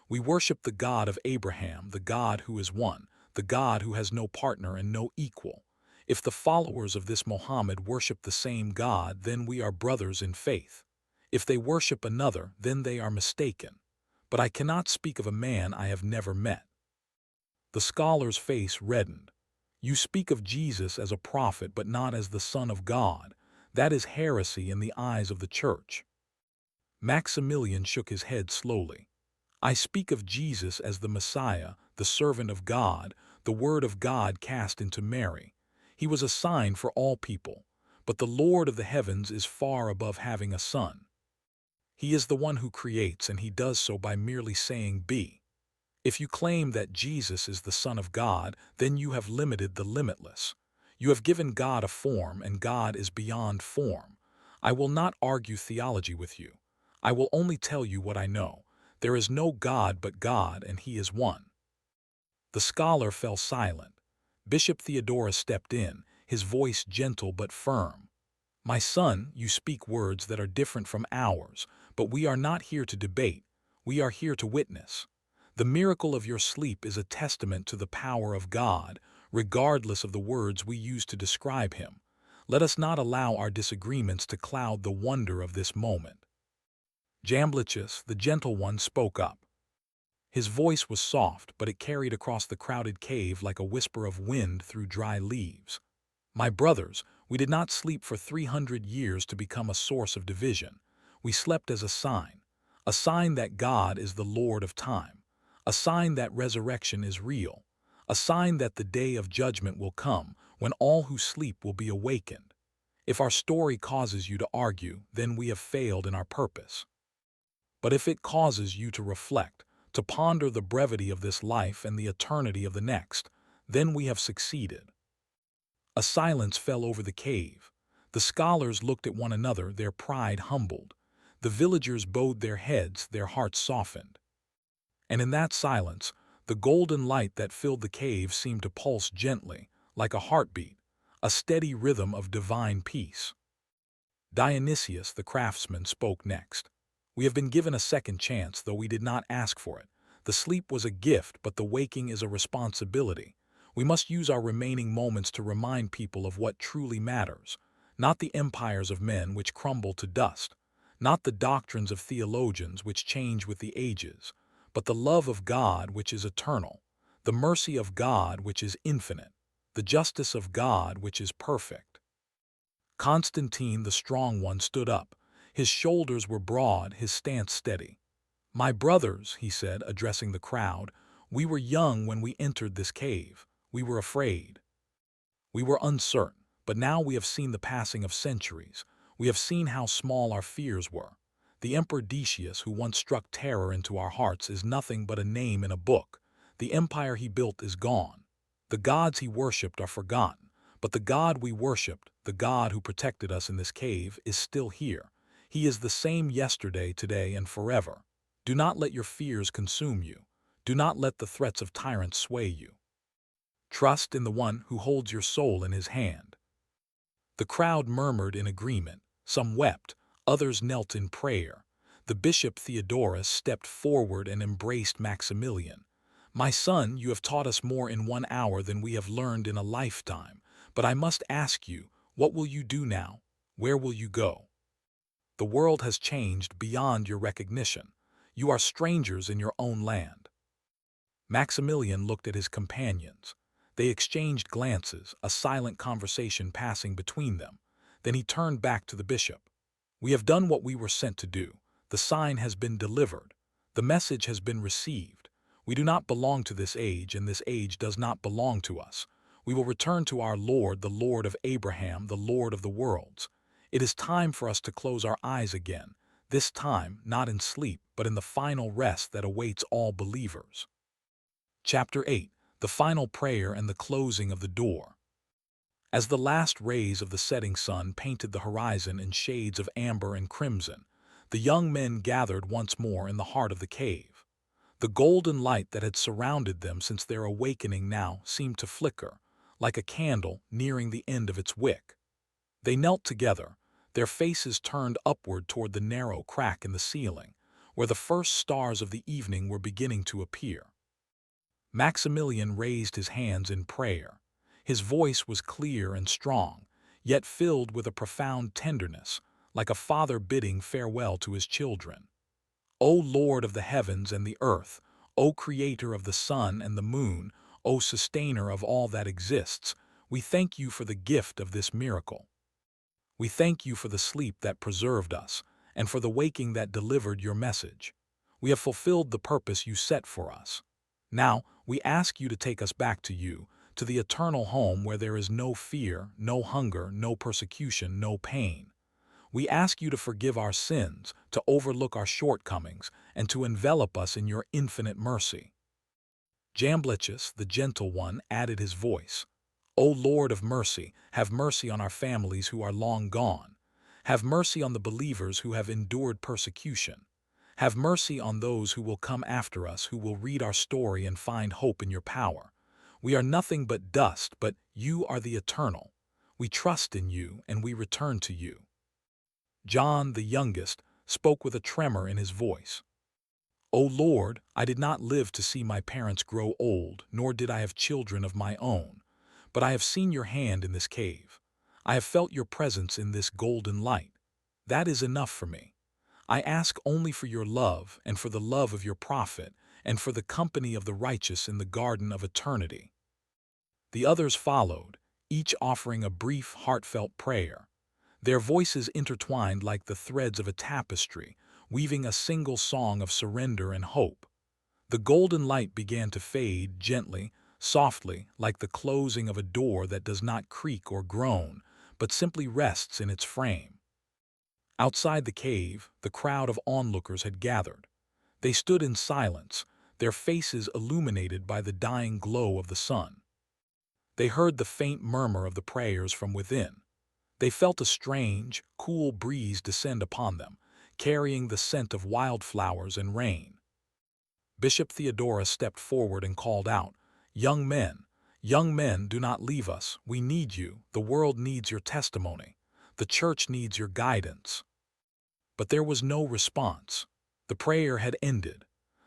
We worship the God of Abraham, the God who is one, the God who has no partner and no equal. If the followers of this Mohammed worship the same God, then we are brothers in faith. If they worship another, then they are mistaken. But I cannot speak of a man I have never met." The scholar's face reddened. "You speak of Jesus as a prophet but not as the Son of God. That is heresy in the eyes of the Church." Maximilian shook his head slowly. "I speak of Jesus as the Messiah, the servant of God, the Word of God cast into Mary. He was a sign for all people, but the Lord of the heavens is far above having a son. He is the one who creates, and he does so by merely saying be. If you claim that Jesus is the Son of God, then you have limited the limitless. You have given God a form, and God is beyond form. I will not argue theology with you. I will only tell you what I know. There is no God but God, and he is one." The scholar fell silent. Bishop Theodorus stepped in, his voice gentle but firm. "My son, you speak words that are different from ours, but we are not here to debate. We are here to witness. The miracle of your sleep is a testament to the power of God, regardless of the words we use to describe him. Let us not allow our disagreements to cloud the wonder of this moment." Jamblichus, the gentle one, spoke up. His voice was soft, but it carried across the crowded cave like a whisper of wind through dry leaves. "My brothers, we did not sleep for 300 years to become a source of division. We slept as a sign that God is the Lord of time, a sign that resurrection is real, a sign that the day of judgment will come when all who sleep will be awakened. If our story causes you to argue, then we have failed in our purpose. But if it causes you to reflect, to ponder the brevity of this life and the eternity of the next, then we have succeeded." A silence fell over the cave. The scholars looked at one another, their pride humbled. The villagers bowed their heads, their hearts softened. And in that silence, the golden light that filled the cave seemed to pulse gently, like a heartbeat, a steady rhythm of divine peace. Dionysius, the craftsman, spoke next. "We have been given a second chance, though we did not ask for it. The sleep was a gift, but the waking is a responsibility. We must use our remaining moments to remind people of what truly matters, not the empires of men which crumble to dust, not the doctrines of theologians which change with the ages, but the love of God which is eternal, the mercy of God which is infinite, the justice of God which is perfect." Constantine, the strong one, stood up. His shoulders were broad, his stance steady. "My brothers," he said, addressing the crowd, "we were young when we entered this cave. We were afraid. We were uncertain, but now we have seen the passing of centuries. We have seen how small our fears were. The Emperor Decius, who once struck terror into our hearts, is nothing but a name in a book. The empire he built is gone. The gods he worshipped are forgotten. But the God we worshipped, the God who protected us in this cave, is still here. He is the same yesterday, today, and forever. Do not let your fears consume you. Do not let the threats of tyrants sway you. Trust in the one who holds your soul in his hand. The crowd murmured in agreement. Some wept, others knelt in prayer. The Bishop Theodorus stepped forward and embraced Maximilian. My son, you have taught us more in 1 hour than we have learned in a lifetime. But I must ask you, what will you do now? Where will you go? The world has changed beyond your recognition. You are strangers in your own land. Maximilian looked at his companions. They exchanged glances, a silent conversation passing between them. Then he turned back to the bishop. We have done what we were sent to do. The sign has been delivered. The message has been received. We do not belong to this age, and this age does not belong to us. We will return to our Lord, the Lord of Abraham, the Lord of the worlds. It is time for us to close our eyes again, this time not in sleep, but in the final rest that awaits all believers. Chapter 8. The Final Prayer and the Closing of the Door. As the last rays of the setting sun painted the horizon in shades of amber and crimson, the young men gathered once more in the heart of the cave. The golden light that had surrounded them since their awakening now seemed to flicker, like a candle nearing the end of its wick. They knelt together, their faces turned upward toward the narrow crack in the ceiling, where the first stars of the evening were beginning to appear. Maximilian raised his hands in prayer. His voice was clear and strong, yet filled with a profound tenderness, like a father bidding farewell to his children. O Lord of the heavens and the earth, O Creator of the sun and the moon, O Sustainer of all that exists, we thank you for the gift of this miracle. We thank you for the sleep that preserved us, and for the waking that delivered your message. We have fulfilled the purpose you set for us. Now, we ask you to take us back to you, to the eternal home where there is no fear, no hunger, no persecution, no pain. We ask you to forgive our sins, to overlook our shortcomings, and to envelop us in your infinite mercy. Jamblichus, the gentle one, added his voice. O Lord of mercy, have mercy on our families who are long gone. Have mercy on the believers who have endured persecution. Have mercy on those who will come after us, who will read our story and find hope in your power. We are nothing but dust, but you are the eternal. We trust in you, and we return to you. John, the youngest, spoke with a tremor in his voice. O Lord, I did not live to see my parents grow old, nor did I have children of my own. But I have seen your hand in this cave. I have felt your presence in this golden light. That is enough for me. I ask only for your love, and for the love of your prophet, and for the company of the righteous in the garden of eternity. The others followed, each offering a brief, heartfelt prayer. Their voices intertwined like the threads of a tapestry, weaving a single song of surrender and hope. The golden light began to fade gently, softly, like the closing of a door that does not creak or groan, but simply rests in its frame. Outside the cave, the crowd of onlookers had gathered. They stood in silence, their faces illuminated by the dying glow of the sun. They heard the faint murmur of the prayers from within. They felt a strange, cool breeze descend upon them, carrying the scent of wildflowers and rain. Bishop Theodorus stepped forward and called out, young men, do not leave us. We need you. The world needs your testimony. The church needs your guidance." But there was no response. The prayer had ended.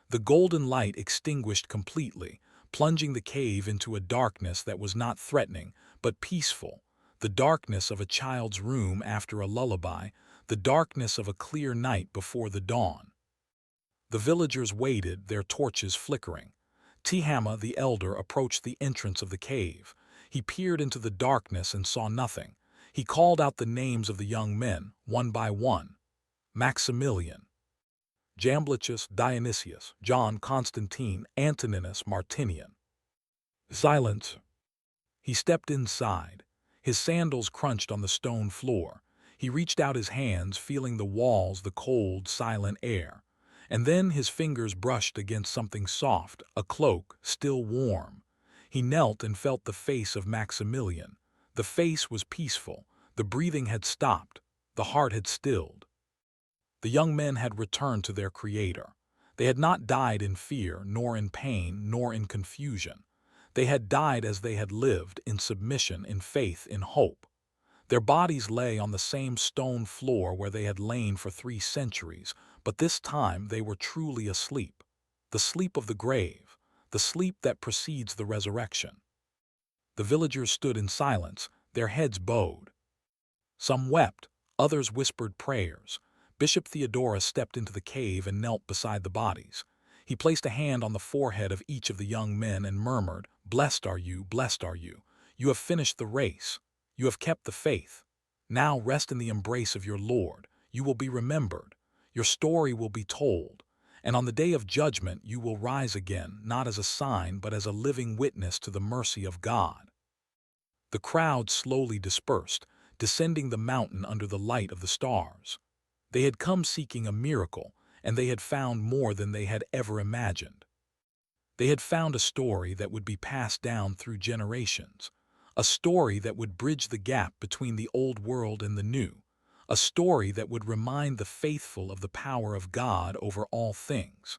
The golden light extinguished completely, plunging the cave into a darkness that was not threatening, but peaceful. The darkness of a child's room after a lullaby, the darkness of a clear night before the dawn. The villagers waited, their torches flickering. Tihama the elder approached the entrance of the cave. He peered into the darkness and saw nothing. He called out the names of the young men, one by one. Maximilian, Jamblichus, Dionysius, John, Constantine, Antoninus, Martinian. Silence. He stepped inside. His sandals crunched on the stone floor. He reached out his hands, feeling the walls, the cold, silent air. And then his fingers brushed against something soft, a cloak, still warm. He knelt and felt the face of Maximilian. The face was peaceful. The breathing had stopped. The heart had stilled. The young men had returned to their Creator. They had not died in fear, nor in pain, nor in confusion. They had died as they had lived, in submission, in faith, in hope. Their bodies lay on the same stone floor where they had lain for 3 centuries, but this time they were truly asleep. The sleep of the grave, the sleep that precedes the resurrection. The villagers stood in silence, their heads bowed. Some wept, others whispered prayers. Bishop Theodorus stepped into the cave and knelt beside the bodies. He placed a hand on the forehead of each of the young men and murmured, "Blessed are you, blessed are you. You have finished the race. You have kept the faith. Now rest in the embrace of your Lord. You will be remembered. Your story will be told. And on the day of judgment you will rise again, not as a sign but as a living witness to the mercy of God." The crowd slowly dispersed, descending the mountain under the light of the stars. They had come seeking a miracle, and they had found more than they had ever imagined. They had found a story that would be passed down through generations, a story that would bridge the gap between the old world and the new, a story that would remind the faithful of the power of God over all things.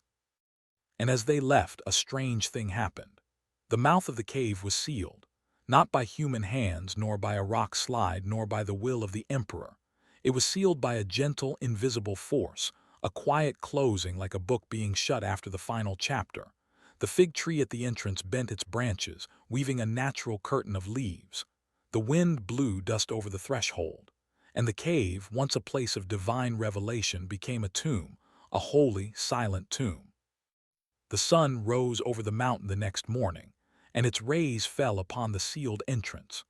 And as they left, a strange thing happened. The mouth of the cave was sealed, not by human hands, nor by a rock slide, nor by the will of the emperor. It was sealed by a gentle, invisible force, a quiet closing like a book being shut after the final chapter. The fig tree at the entrance bent its branches, weaving a natural curtain of leaves. The wind blew dust over the threshold, and the cave, once a place of divine revelation, became a tomb, a holy, silent tomb. The sun rose over the mountain the next morning, and its rays fell upon the sealed entrance.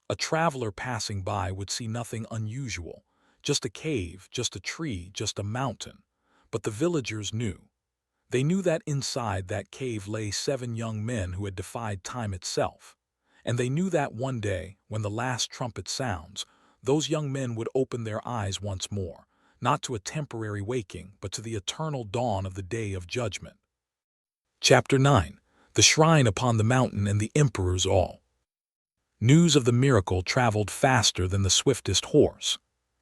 A traveler passing by would see nothing unusual, just a cave, just a tree, just a mountain. But the villagers knew. They knew that inside that cave lay 7 young men who had defied time itself. And they knew that one day, when the last trumpet sounds, those young men would open their eyes once more, not to a temporary waking, but to the eternal dawn of the day of judgment. Chapter 9. The Shrine upon the Mountain and the Emperor's All. News of the miracle traveled faster than the swiftest horse.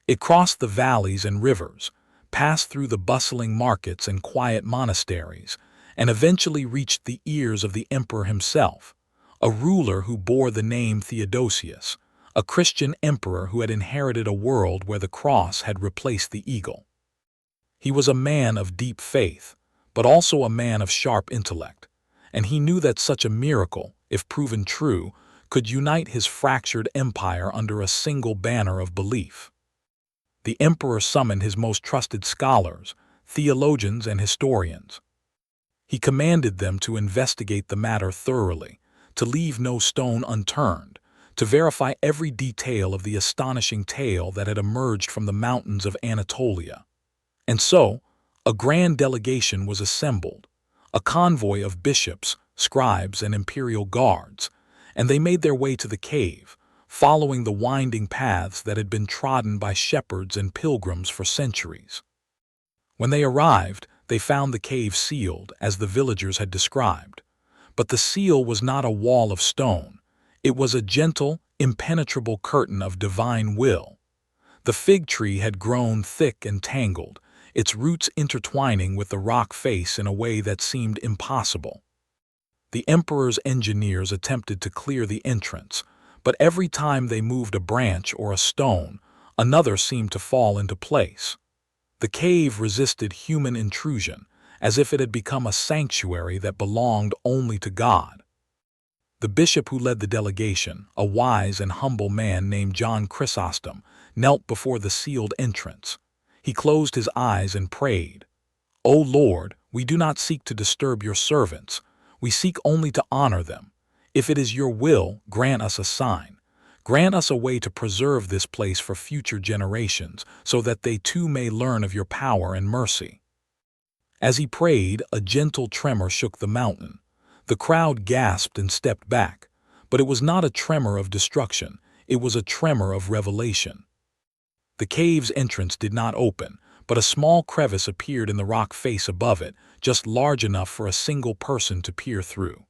It crossed the valleys and rivers, passed through the bustling markets and quiet monasteries, and eventually reached the ears of the emperor himself, a ruler who bore the name Theodosius, a Christian emperor who had inherited a world where the cross had replaced the eagle. He was a man of deep faith, but also a man of sharp intellect, and he knew that such a miracle, if proven true, could unite his fractured empire under a single banner of belief. The emperor summoned his most trusted scholars, theologians and historians. He commanded them to investigate the matter thoroughly, to leave no stone unturned, to verify every detail of the astonishing tale that had emerged from the mountains of Anatolia. And so, a grand delegation was assembled, a convoy of bishops, scribes, and imperial guards, and they made their way to the cave, following the winding paths that had been trodden by shepherds and pilgrims for centuries. When they arrived, they found the cave sealed, as the villagers had described. But the seal was not a wall of stone. It was a gentle, impenetrable curtain of divine will. The fig tree had grown thick and tangled, its roots intertwining with the rock face in a way that seemed impossible. The emperor's engineers attempted to clear the entrance, but every time they moved a branch or a stone, another seemed to fall into place. The cave resisted human intrusion, as if it had become a sanctuary that belonged only to God. The bishop who led the delegation, a wise and humble man named John Chrysostom, knelt before the sealed entrance. He closed his eyes and prayed, "O Lord, we do not seek to disturb your servants. We seek only to honor them. If it is your will, grant us a sign. Grant us a way to preserve this place for future generations, so that they too may learn of your power and mercy." As he prayed, a gentle tremor shook the mountain. The crowd gasped and stepped back, But it was not a tremor of destruction, it was a tremor of revelation. The cave's entrance did not open, but a small crevice appeared in the rock face above it, just large enough for a single person to peer through.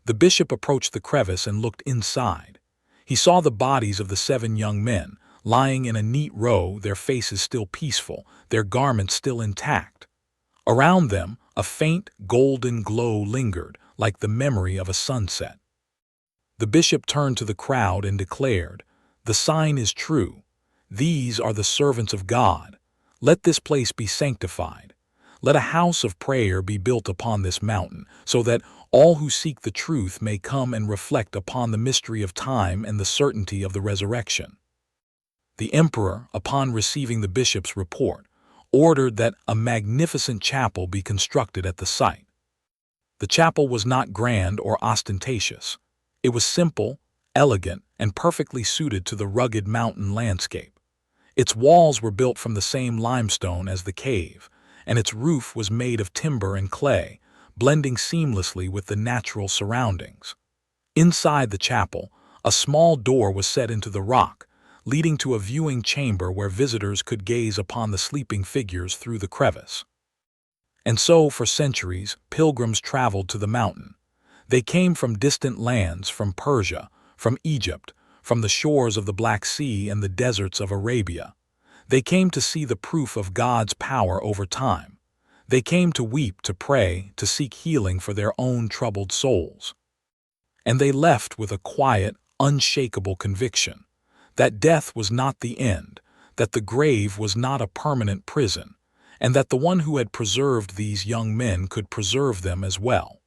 The bishop approached the crevice and looked inside. He saw the bodies of the 7 young men, lying in a neat row, their faces still peaceful, their garments still intact. Around them, a faint, golden glow lingered, like the memory of a sunset. The bishop turned to the crowd and declared, "The sign is true. These are the servants of God. Let this place be sanctified. Let a house of prayer be built upon this mountain, so that all who seek the truth may come and reflect upon the mystery of time and the certainty of the resurrection." The emperor, upon receiving the bishop's report, ordered that a magnificent chapel be constructed at the site. The chapel was not grand or ostentatious. It was simple, elegant, and perfectly suited to the rugged mountain landscape. Its walls were built from the same limestone as the cave, and its roof was made of timber and clay, blending seamlessly with the natural surroundings. Inside the chapel, a small door was set into the rock, leading to a viewing chamber where visitors could gaze upon the sleeping figures through the crevice. And so, for centuries, pilgrims traveled to the mountain. They came from distant lands, from Persia, from Egypt, from the shores of the Black Sea and the deserts of Arabia. They came to see the proof of God's power over time. They came to weep, to pray, to seek healing for their own troubled souls. And they left with a quiet, unshakable conviction that death was not the end, that the grave was not a permanent prison, and that the one who had preserved these young men could preserve them as well.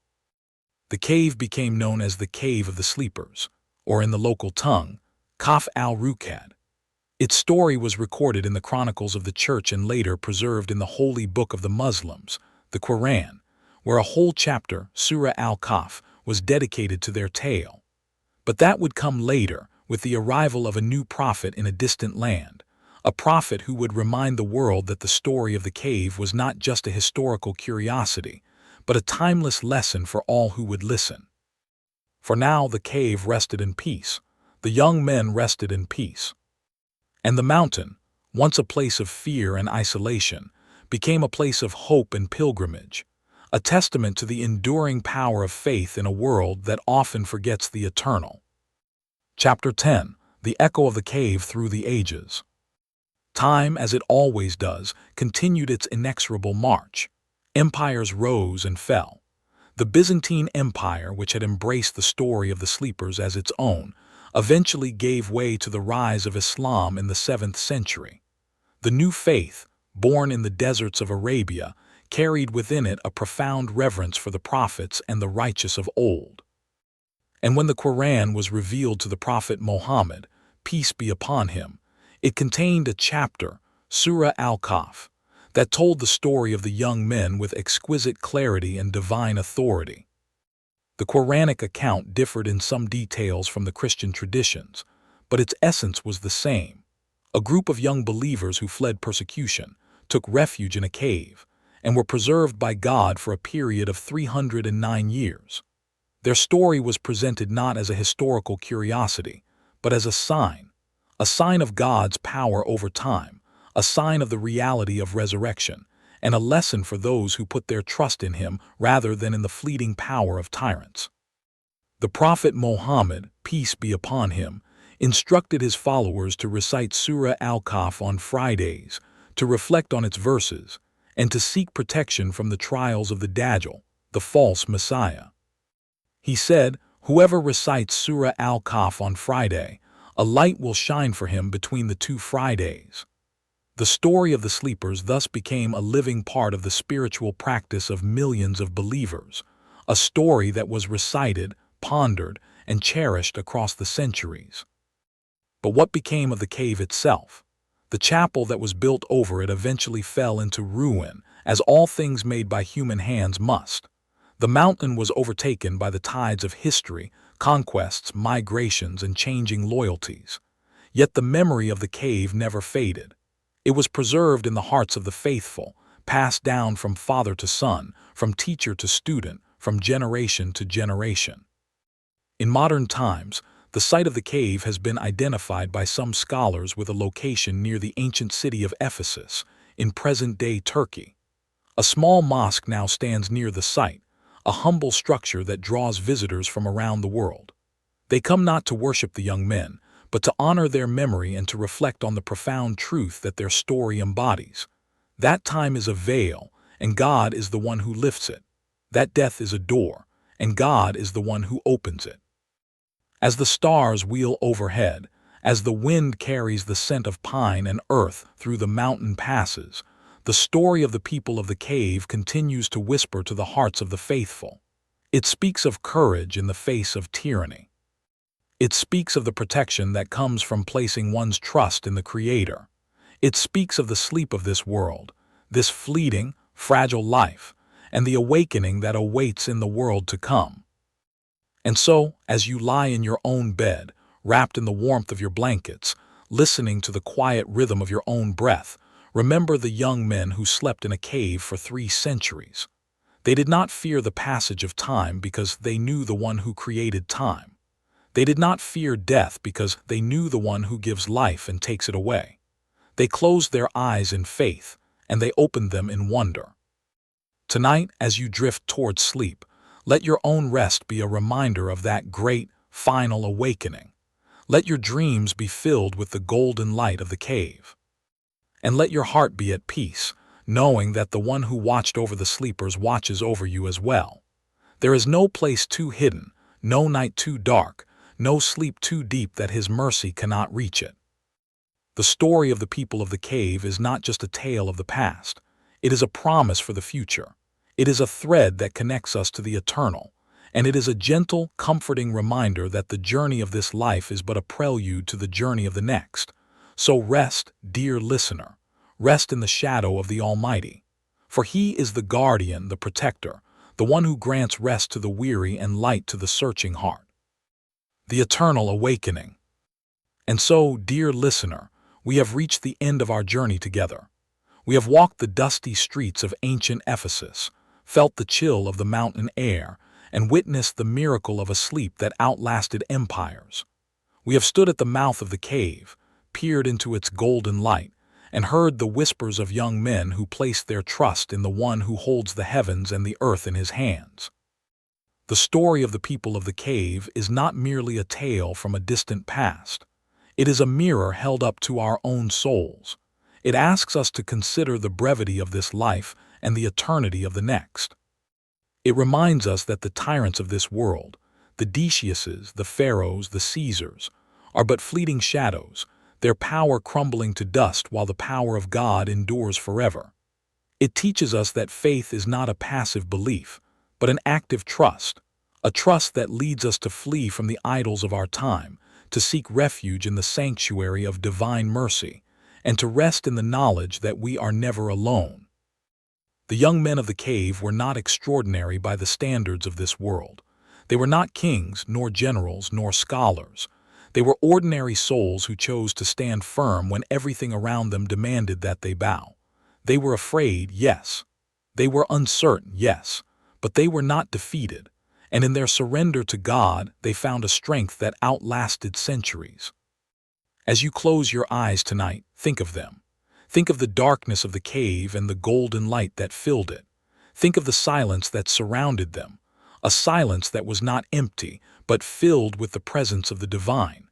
The cave became known as the Cave of the Sleepers, or in the local tongue, Kaf al-Ruqad. Its story was recorded in the Chronicles of the Church and later preserved in the Holy Book of the Muslims, the Quran, where a whole chapter, Surah Al-Kahf, was dedicated to their tale. But that would come later, with the arrival of a new prophet in a distant land, a prophet who would remind the world that the story of the cave was not just a historical curiosity, but a timeless lesson for all who would listen. For now the cave rested in peace, the young men rested in peace. And the mountain, once a place of fear and isolation, became a place of hope and pilgrimage, a testament to the enduring power of faith in a world that often forgets the eternal. Chapter 10. The Echo of the Cave Through the Ages. Time, as it always does, continued its inexorable march. Empires rose and fell. The Byzantine Empire, which had embraced the story of the sleepers as its own, eventually gave way to the rise of Islam in the 7th century. The new faith, born in the deserts of Arabia, carried within it a profound reverence for the prophets and the righteous of old. And when the Quran was revealed to the Prophet Muhammad, peace be upon him, it contained a chapter, Surah Al-Kahf, that told the story of the young men with exquisite clarity and divine authority. The Quranic account differed in some details from the Christian traditions, but its essence was the same. A group of young believers who fled persecution, took refuge in a cave, and were preserved by God for a period of 309 years. Their story was presented not as a historical curiosity, but as a sign of God's power over time, a sign of the reality of resurrection, and a lesson for those who put their trust in Him rather than in the fleeting power of tyrants. The Prophet Muhammad, peace be upon him, instructed his followers to recite Surah Al-Kahf on Fridays, to reflect on its verses, and to seek protection from the trials of the Dajjal, the false Messiah. He said, "Whoever recites Surah Al-Kahf on Friday, a light will shine for him between the 2 Fridays." The story of the sleepers thus became a living part of the spiritual practice of millions of believers, a story that was recited, pondered, and cherished across the centuries. But what became of the cave itself? The chapel that was built over it eventually fell into ruin, as all things made by human hands must. The mountain was overtaken by the tides of history, conquests, migrations, and changing loyalties. Yet the memory of the cave never faded. It was preserved in the hearts of the faithful, passed down from father to son, from teacher to student, from generation to generation. In modern times, the site of the cave has been identified by some scholars with a location near the ancient city of Ephesus, in present-day Turkey. A small mosque now stands near the site, a humble structure that draws visitors from around the world. They come not to worship the young men, but to honor their memory and to reflect on the profound truth that their story embodies. That time is a veil, and God is the one who lifts it. That death is a door, and God is the one who opens it. As the stars wheel overhead, as the wind carries the scent of pine and earth through the mountain passes, the story of the people of the cave continues to whisper to the hearts of the faithful. It speaks of courage in the face of tyranny. It speaks of the protection that comes from placing one's trust in the Creator. It speaks of the sleep of this world, this fleeting, fragile life, and the awakening that awaits in the world to come. And so, as you lie in your own bed, wrapped in the warmth of your blankets, listening to the quiet rhythm of your own breath, remember the young men who slept in a cave for 3 centuries. They did not fear the passage of time because they knew the one who created time. They did not fear death because they knew the one who gives life and takes it away. They closed their eyes in faith, and they opened them in wonder. Tonight, as you drift towards sleep, let your own rest be a reminder of that great, final awakening. Let your dreams be filled with the golden light of the cave. And let your heart be at peace, knowing that the one who watched over the sleepers watches over you as well. There is no place too hidden, no night too dark, no sleep too deep that his mercy cannot reach it. The story of the people of the cave is not just a tale of the past. It is a promise for the future. It is a thread that connects us to the eternal, and it is a gentle, comforting reminder that the journey of this life is but a prelude to the journey of the next. So rest, dear listener, rest in the shadow of the Almighty. For He is the guardian, the protector, the one who grants rest to the weary and light to the searching heart. The eternal awakening. And so, dear listener, we have reached the end of our journey together. We have walked the dusty streets of ancient Ephesus, felt the chill of the mountain air, and witnessed the miracle of a sleep that outlasted empires. We have stood at the mouth of the cave, peered into its golden light, and heard the whispers of young men who placed their trust in the one who holds the heavens and the earth in his hands. The story of the people of the cave is not merely a tale from a distant past. It is a mirror held up to our own souls. It asks us to consider the brevity of this life and the eternity of the next. It reminds us that the tyrants of this world, the Deciuses, the Pharaohs, the Caesars, are but fleeting shadows, their power crumbling to dust while the power of God endures forever. It teaches us that faith is not a passive belief, but an active trust, a trust that leads us to flee from the idols of our time, to seek refuge in the sanctuary of divine mercy, and to rest in the knowledge that we are never alone. The young men of the cave were not extraordinary by the standards of this world. They were not kings, nor generals, nor scholars. They were ordinary souls who chose to stand firm when everything around them demanded that they bow. They were afraid, yes. They were uncertain, yes. But they were not defeated, and in their surrender to God, they found a strength that outlasted centuries. As you close your eyes tonight, think of them. Think of the darkness of the cave and the golden light that filled it. Think of the silence that surrounded them, a silence that was not empty, but filled with the presence of the divine.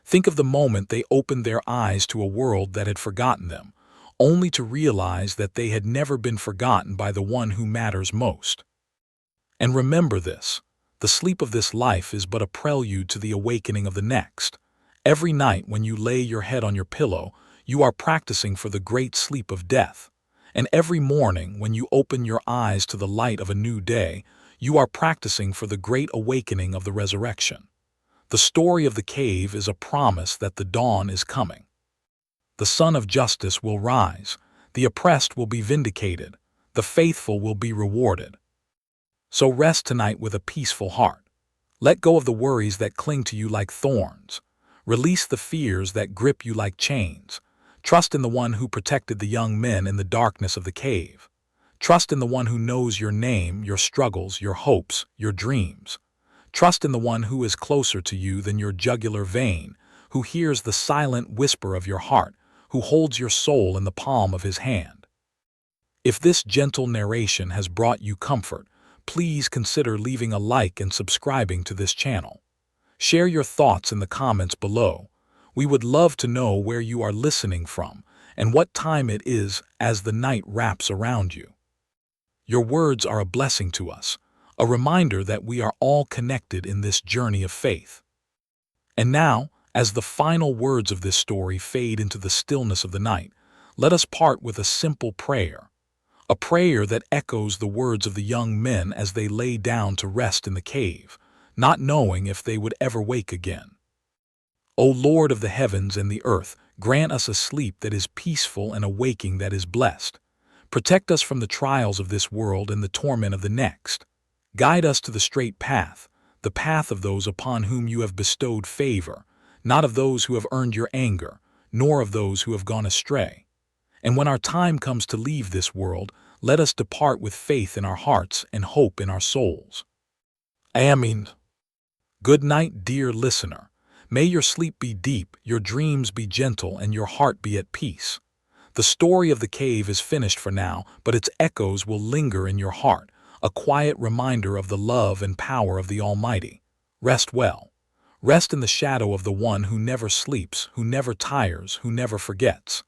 Think of the moment they opened their eyes to a world that had forgotten them, only to realize that they had never been forgotten by the one who matters most. And remember this, the sleep of this life is but a prelude to the awakening of the next. Every night when you lay your head on your pillow, you are practicing for the great sleep of death. And every morning when you open your eyes to the light of a new day, you are practicing for the great awakening of the resurrection. The story of the cave is a promise that the dawn is coming. The sun of justice will rise, the oppressed will be vindicated, the faithful will be rewarded. So rest tonight with a peaceful heart. Let go of the worries that cling to you like thorns. Release the fears that grip you like chains. Trust in the one who protected the young men in the darkness of the cave. Trust in the one who knows your name, your struggles, your hopes, your dreams. Trust in the one who is closer to you than your jugular vein, who hears the silent whisper of your heart, who holds your soul in the palm of his hand. If this gentle narration has brought you comfort, please consider leaving a like and subscribing to this channel. Share your thoughts in the comments below. We would love to know where you are listening from and what time it is as the night wraps around you. Your words are a blessing to us, a reminder that we are all connected in this journey of faith. And now, as the final words of this story fade into the stillness of the night, let us part with a simple prayer. A prayer that echoes the words of the young men as they lay down to rest in the cave, not knowing if they would ever wake again. O Lord of the heavens and the earth, grant us a sleep that is peaceful and a waking that is blessed. Protect us from the trials of this world and the torment of the next. Guide us to the straight path, the path of those upon whom you have bestowed favor, not of those who have earned your anger, nor of those who have gone astray. And when our time comes to leave this world, let us depart with faith in our hearts and hope in our souls. Amen. Good night, dear listener. May your sleep be deep, your dreams be gentle, and your heart be at peace. The story of the cave is finished for now, but its echoes will linger in your heart, a quiet reminder of the love and power of the Almighty. Rest well. Rest in the shadow of the one who never sleeps, who never tires, who never forgets.